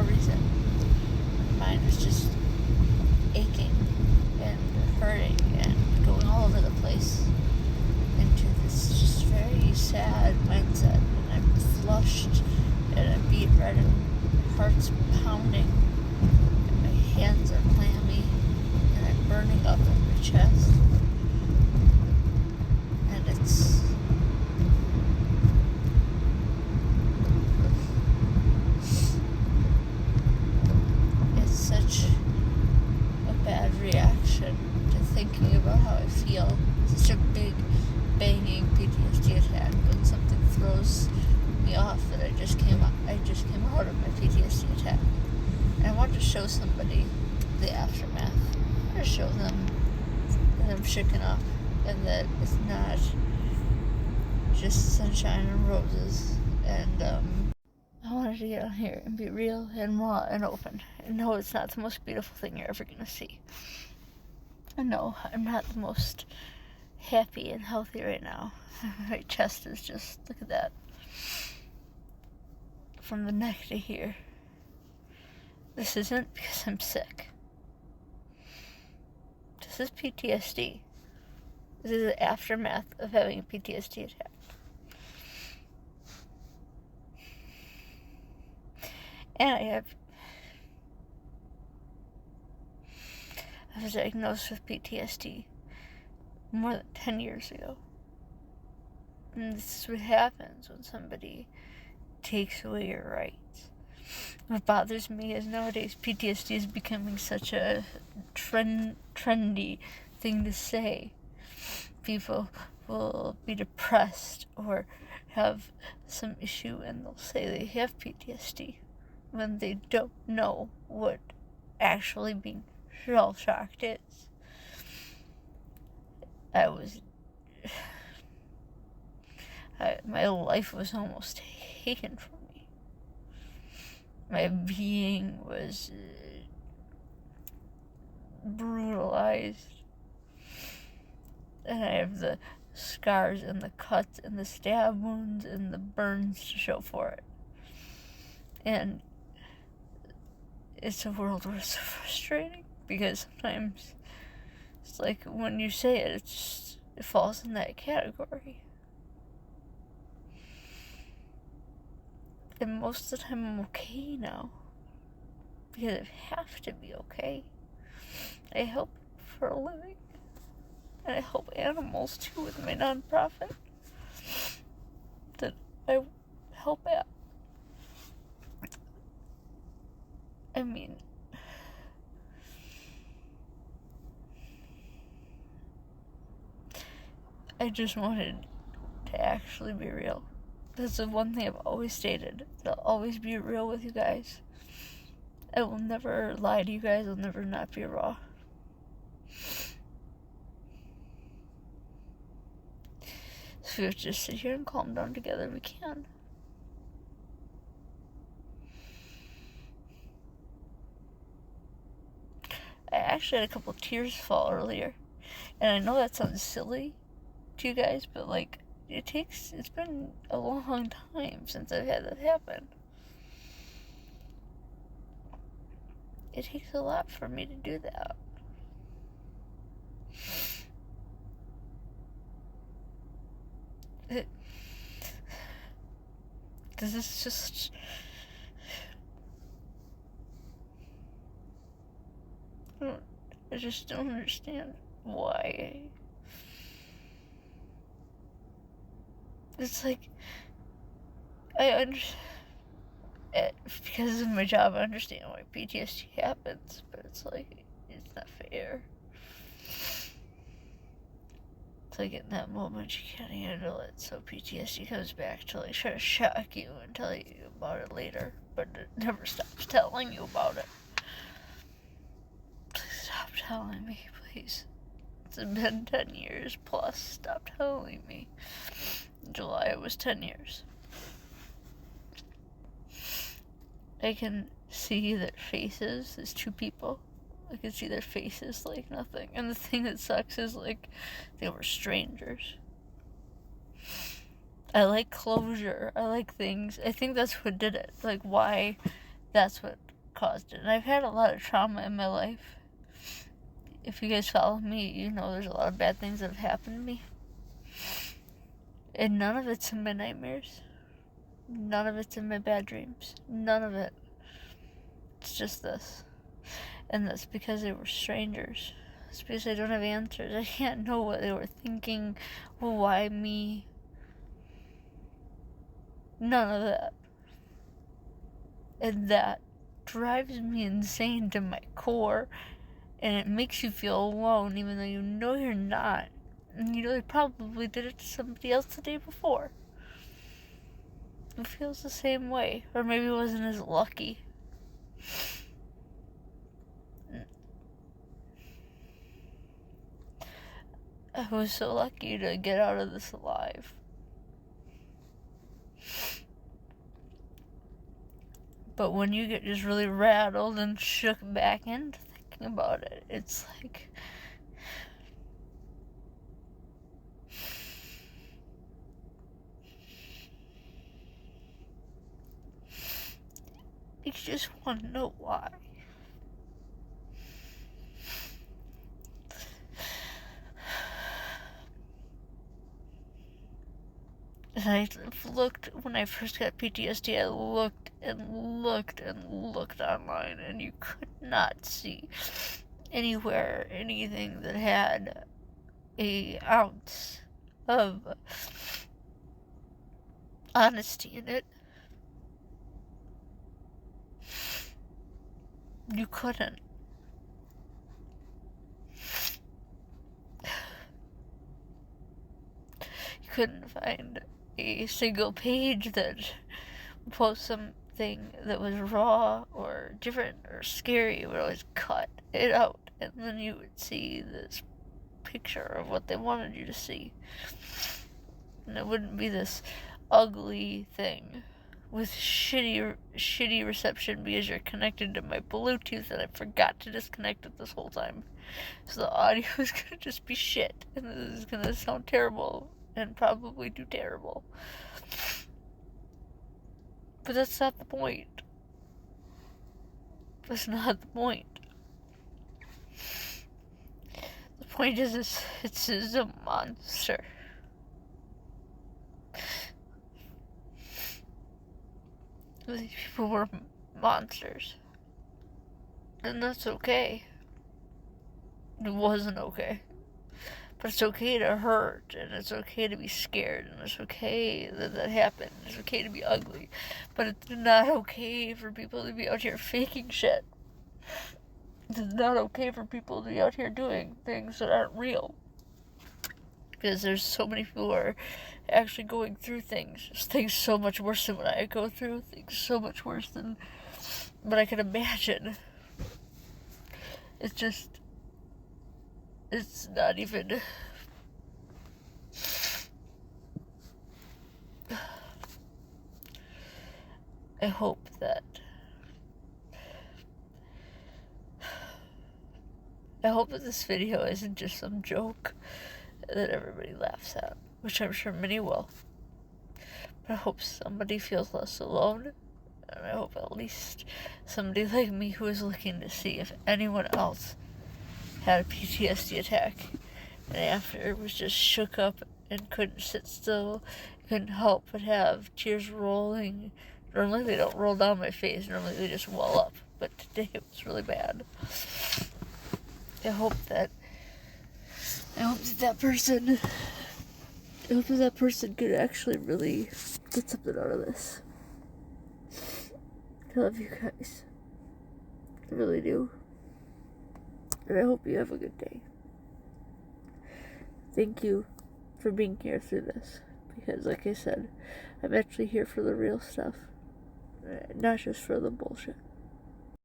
no reason. My mind was just aching and hurting and going all over the place into this just very sad mindset. And I'm flushed and I'm beat red and my heart's pounding and my hands are clammy and I'm burning up in my chest. And it's such a bad reaction to thinking about how I feel. Such a big banging PTSD attack when something throws me off that I just came out of my PTSD attack. And I wanted to show somebody the aftermath. I wanted to show them that I'm shaken up and that it's not just sunshine and roses. And I wanted to get on here and be real and raw and open. And no, it's not the most beautiful thing you're ever going to see. And no, I'm not the most happy and healthy right now. My chest is just, look at that. From the neck to here. This isn't because I'm sick. This is PTSD. This is the aftermath of having a PTSD attack. And I was diagnosed with PTSD more than 10 years ago. And this is what happens when somebody takes away your rights. What bothers me is nowadays PTSD is becoming such a trendy thing to say. People will be depressed or have some issue and they'll say they have PTSD when they don't know what actually being shell-shocked is. My life was almost taken from me. My being was brutalized. And I have the scars and the cuts and the stab wounds and the burns to show for it. And it's a world where it's so frustrating because sometimes it's like when you say it, it falls in that category. And most of the time I'm okay now because I have to be okay. I help for a living. And I help animals too with my nonprofit that I help at. I mean, I just wanted to actually be real. That's the one thing I've always stated. I'll always be real with you guys. I will never lie to you guys. I'll never not be raw. So if we have to just sit here and calm down together, we can. I actually had a couple tears fall earlier. And I know that sounds silly to you guys, but like, it's been a long time since I've had that happen. It takes a lot for me to do that. This is just... I just don't understand why. It's like, because of my job, I understand why PTSD happens, but it's like, it's not fair. It's like in that moment you can't handle it, so PTSD comes back to like try to shock you and tell you about it later, but it never stops telling you about it. Please stop telling me, please. It's been 10 years plus. Stop telling me. In July it was 10 years. I can see their faces. There's two people. I can see their faces like nothing. And the thing that sucks is like they were strangers. I like closure. I like things. I think that's what did it. Like why that's what caused it. And I've had a lot of trauma in my life. If you guys follow me, you know there's a lot of bad things that have happened to me. And none of it's in my nightmares. None of it's in my bad dreams. None of it. It's just this. And that's because they were strangers. It's because I don't have answers. I can't know what they were thinking. Well, why me? None of that. And that drives me insane to my core. And it makes you feel alone, even though you know you're not. And you know they probably did it to somebody else the day before. It feels the same way. Or maybe it wasn't as lucky. I was so lucky to get out of this alive. But when you get just really rattled and shook back into thinking about it, it's like... you just want to know why. And I looked, when I first got PTSD, I looked and looked and looked online, and you could not see anywhere anything that had an ounce of honesty in it. You couldn't. You couldn't find a single page that posts something that was raw or different or scary. It would always cut it out, and then you would see this picture of what they wanted you to see. And it wouldn't be this ugly thing with shitty reception because you're connected to my Bluetooth and I forgot to disconnect it this whole time. So the audio is gonna just be shit, and this is gonna sound terrible and probably do terrible. But that's not the point. That's not the point. The point is it's a monster. These people were monsters. And that's okay. It wasn't okay. But it's okay to hurt, and it's okay to be scared, and it's okay that that happened. It's okay to be ugly. But it's not okay for people to be out here faking shit. It's not okay for people to be out here doing things that aren't real. Because there's so many people who are actually going through things. Things so much worse than what I go through. Things so much worse than what I can imagine. It's just... it's not even... I hope that this video isn't just some joke that everybody laughs at, which I'm sure many will. But I hope somebody feels less alone, and I hope at least somebody like me who is looking to see if anyone else had a PTSD attack, and after was just shook up and couldn't sit still, couldn't help but have tears rolling. Normally they don't roll down my face, normally they just well up, but today it was really bad. I hope that person could actually really get something out of this. I love you guys. I really do. And I hope you have a good day. Thank you for being here through this. Because like I said, I'm actually here for the real stuff. Not just for the bullshit.